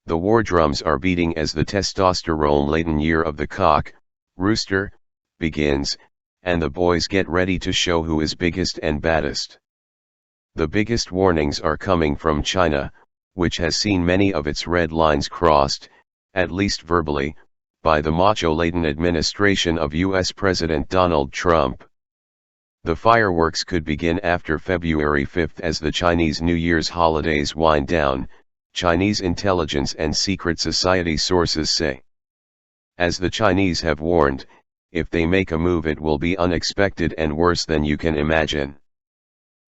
The war drums are beating as the testosterone-laden year of the cock, rooster, begins, and the boys get ready to show who is biggest and baddest. The biggest warnings are coming from China, which has seen many of its red lines crossed, at least verbally, by the macho-laden administration of US President Donald Trump. The fireworks could begin after February 5 as the Chinese New Year's holidays wind down, Chinese intelligence and secret society sources say. As the Chinese have warned, if they make a move it will be unexpected and worse than you can imagine.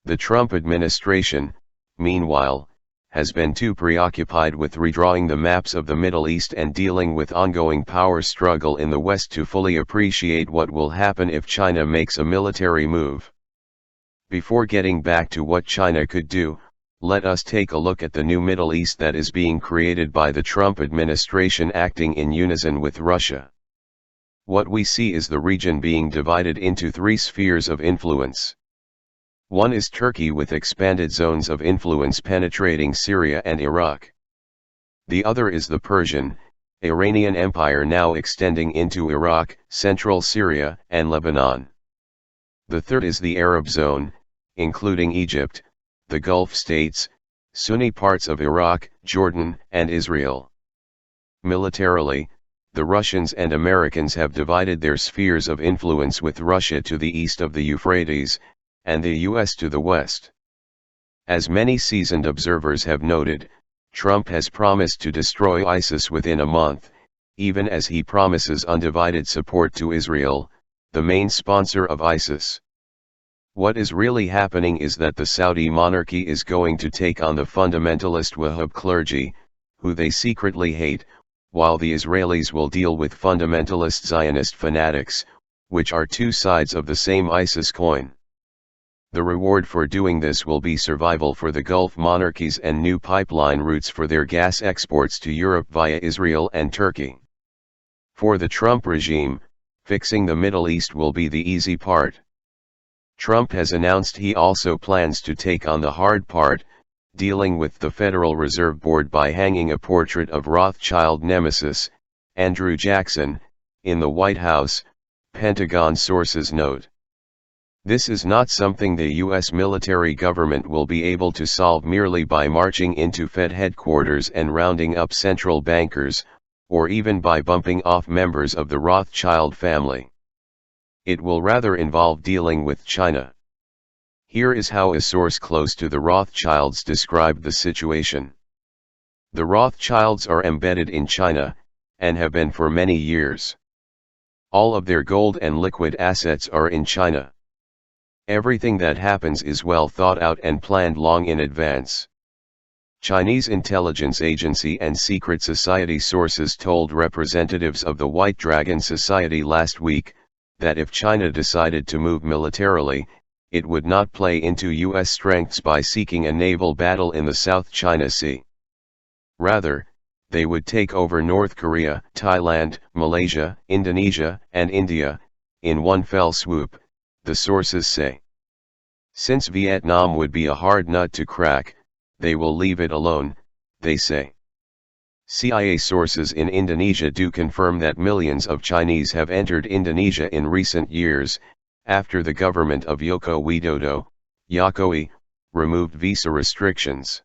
The Trump administration, meanwhile, has been too preoccupied with redrawing the maps of the Middle East and dealing with ongoing power struggle in the West to fully appreciate what will happen if China makes a military move. Before getting back to what China could do, let us take a look at the new Middle East that is being created by the Trump administration acting in unison with Russia. What we see is the region being divided into three spheres of influence. One is Turkey with expanded zones of influence penetrating Syria and Iraq. The other is the Persian, Iranian Empire now extending into Iraq, central Syria, and Lebanon. The third is the Arab zone, including Egypt, the Gulf states, Sunni parts of Iraq, Jordan, and Israel. Militarily, the Russians and Americans have divided their spheres of influence with Russia to the east of the Euphrates, and the US to the west. As many seasoned observers have noted, Trump has promised to destroy ISIS within a month, even as he promises undivided support to Israel, the main sponsor of ISIS. What is really happening is that the Saudi monarchy is going to take on the fundamentalist Wahhab clergy, who they secretly hate, while the Israelis will deal with fundamentalist Zionist fanatics, which are two sides of the same ISIS coin. The reward for doing this will be survival for the Gulf monarchies and new pipeline routes for their gas exports to Europe via Israel and Turkey. For the Trump regime, fixing the Middle East will be the easy part. Trump has announced he also plans to take on the hard part, dealing with the Federal Reserve Board by hanging a portrait of Rothschild nemesis, Andrew Jackson, in the White House, Pentagon sources note. This is not something the U.S. military government will be able to solve merely by marching into Fed headquarters and rounding up central bankers, or even by bumping off members of the Rothschild family. It will rather involve dealing with China. Here is how a source close to the Rothschilds described the situation. The Rothschilds are embedded in China, and have been for many years. All of their gold and liquid assets are in China. Everything that happens is well thought out and planned long in advance. Chinese intelligence agency and secret society sources told representatives of the White Dragon Society last week, that if China decided to move militarily, it would not play into U.S. strengths by seeking a naval battle in the South China Sea. Rather, they would take over North Korea, Thailand, Malaysia, Indonesia, and India, in one fell swoop, the sources say. Since Vietnam would be a hard nut to crack, they will leave it alone, they say. CIA sources in Indonesia do confirm that millions of Chinese have entered Indonesia in recent years, after the government of Joko Widodo, Jokowi, removed visa restrictions.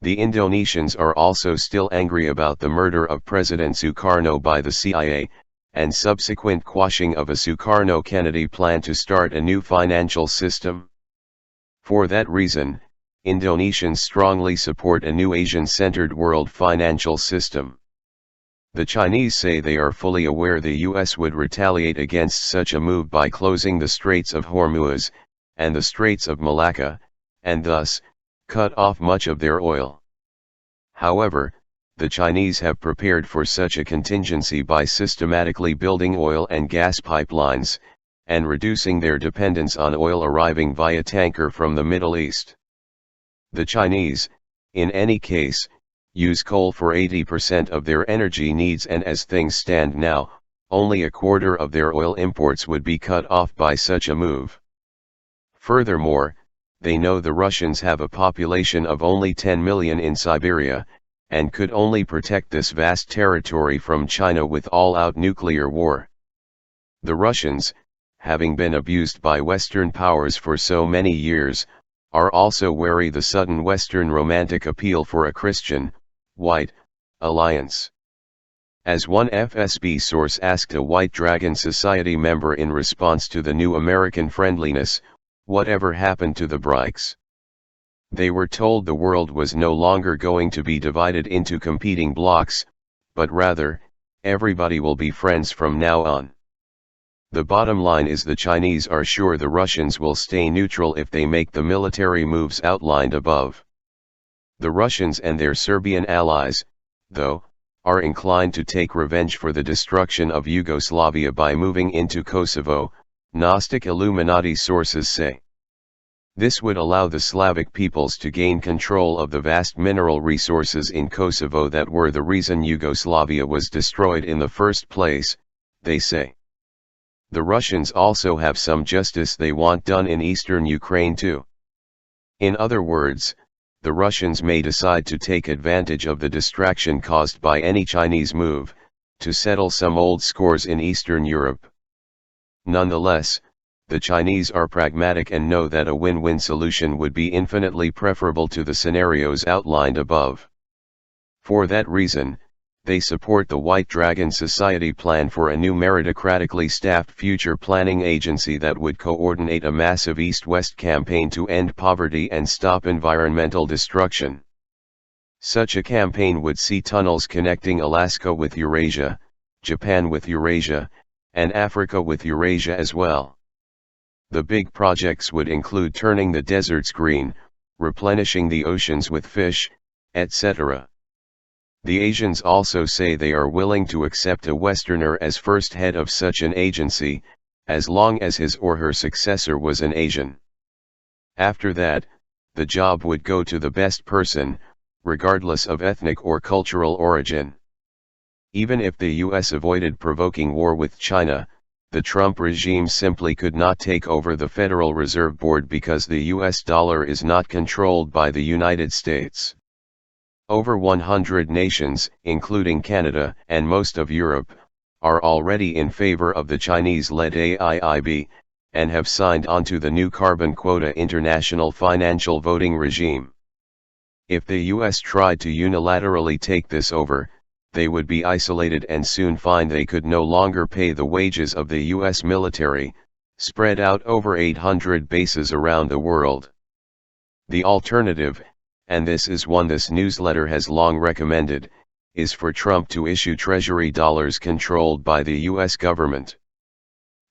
The Indonesians are also still angry about the murder of President Sukarno by the CIA, and subsequent quashing of a Sukarno-Kennedy plan to start a new financial system. For that reason, Indonesians strongly support a new Asian-centered world financial system. The Chinese say they are fully aware the US would retaliate against such a move by closing the Straits of Hormuz, and the Straits of Malacca, and thus, cut off much of their oil. However, the Chinese have prepared for such a contingency by systematically building oil and gas pipelines, and reducing their dependence on oil arriving via tanker from the Middle East. The Chinese, in any case, use coal for 80% of their energy needs, and as things stand now, only a quarter of their oil imports would be cut off by such a move. Furthermore, they know the Russians have a population of only 10 million in Siberia, and could only protect this vast territory from China with all-out nuclear war. The Russians, having been abused by Western powers for so many years, are also wary the sudden Western romantic appeal for a Christian, white, alliance. As one FSB source asked a White Dragon Society member in response to the new American friendliness, whatever happened to the BRICS? They were told the world was no longer going to be divided into competing blocs, but rather, everybody will be friends from now on. The bottom line is the Chinese are sure the Russians will stay neutral if they make the military moves outlined above. The Russians and their Serbian allies, though, are inclined to take revenge for the destruction of Yugoslavia by moving into Kosovo, Gnostic Illuminati sources say. This would allow the Slavic peoples to gain control of the vast mineral resources in Kosovo that were the reason Yugoslavia was destroyed in the first place, they say. The Russians also have some justice they want done in eastern Ukraine too. In other words, the Russians may decide to take advantage of the distraction caused by any Chinese move, to settle some old scores in Eastern Europe. Nonetheless, the Chinese are pragmatic and know that a win-win solution would be infinitely preferable to the scenarios outlined above. For that reason, they support the White Dragon Society plan for a new meritocratically staffed future planning agency that would coordinate a massive East-West campaign to end poverty and stop environmental destruction. Such a campaign would see tunnels connecting Alaska with Eurasia, Japan with Eurasia, and Africa with Eurasia as well. The big projects would include turning the deserts green, replenishing the oceans with fish, etc. The Asians also say they are willing to accept a Westerner as first head of such an agency, as long as his or her successor was an Asian. After that, the job would go to the best person, regardless of ethnic or cultural origin. Even if the US avoided provoking war with China, the Trump regime simply could not take over the Federal Reserve Board because the US dollar is not controlled by the United States. Over 100 nations, including Canada and most of Europe, are already in favor of the Chinese-led AIIB, and have signed onto the new carbon quota international financial voting regime. If the US tried to unilaterally take this over, they would be isolated and soon find they could no longer pay the wages of the US military, spread out over 800 bases around the world. The alternative, and this is one this newsletter has long recommended, is for Trump to issue Treasury dollars controlled by the US government.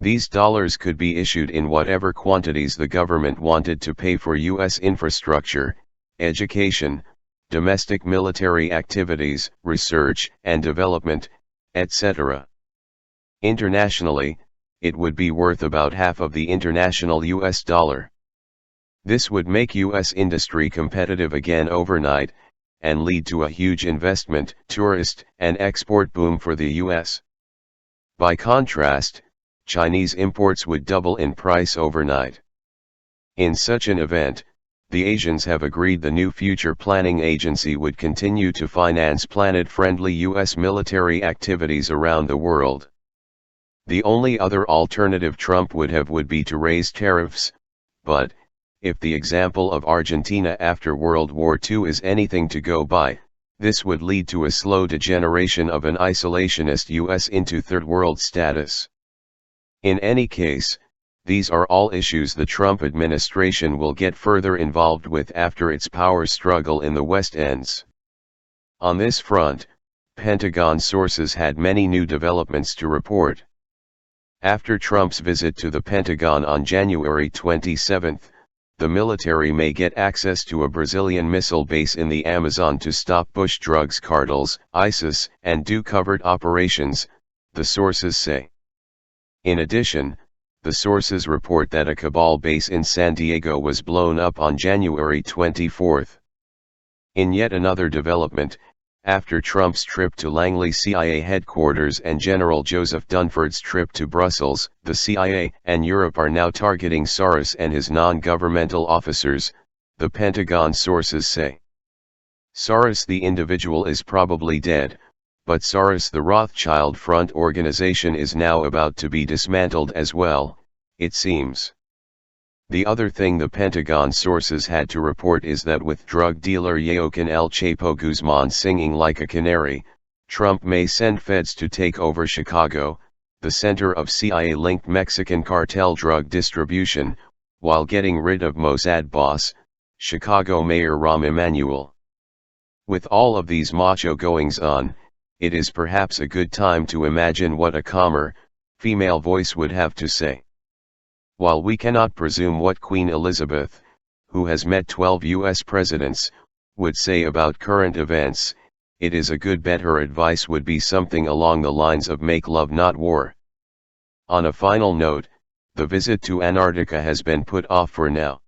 These dollars could be issued in whatever quantities the government wanted to pay for US infrastructure, education, domestic military activities, research and development, etc. Internationally, it would be worth about half of the international US dollar. This would make US industry competitive again overnight, and lead to a huge investment, tourist, and export boom for the US. By contrast, Chinese imports would double in price overnight. In such an event, the Asians have agreed the new future planning agency would continue to finance planet-friendly US military activities around the world. The only other alternative Trump would be to raise tariffs, but, if the example of Argentina after World War II is anything to go by, this would lead to a slow degeneration of an isolationist US into third world status. In any case, these are all issues the Trump administration will get further involved with after its power struggle in the West ends. On this front, Pentagon sources had many new developments to report. After Trump's visit to the Pentagon on January 27, the military may get access to a Brazilian missile base in the Amazon to stop Bush drugs cartels, ISIS, and do covert operations, the sources say. In addition, the sources report that a cabal base in San Diego was blown up on January 24. In yet another development, after Trump's trip to Langley CIA headquarters and General Joseph Dunford's trip to Brussels, the CIA and Europe are now targeting Soros and his non-governmental officers, the Pentagon sources say. Soros the individual is probably dead, but Soros the Rothschild Front organization is now about to be dismantled as well, it seems. The other thing the Pentagon sources had to report is that with drug dealer Joaquin El Chapo Guzman singing like a canary, Trump may send feds to take over Chicago, the center of CIA-linked Mexican cartel drug distribution, while getting rid of Mossad boss, Chicago Mayor Rahm Emanuel. With all of these macho goings-on, it is perhaps a good time to imagine what a calmer, female voice would have to say. While we cannot presume what Queen Elizabeth, who has met 12 US presidents, would say about current events, it is a good bet her advice would be something along the lines of make love not war. On a final note, the visit to Antarctica has been put off for now.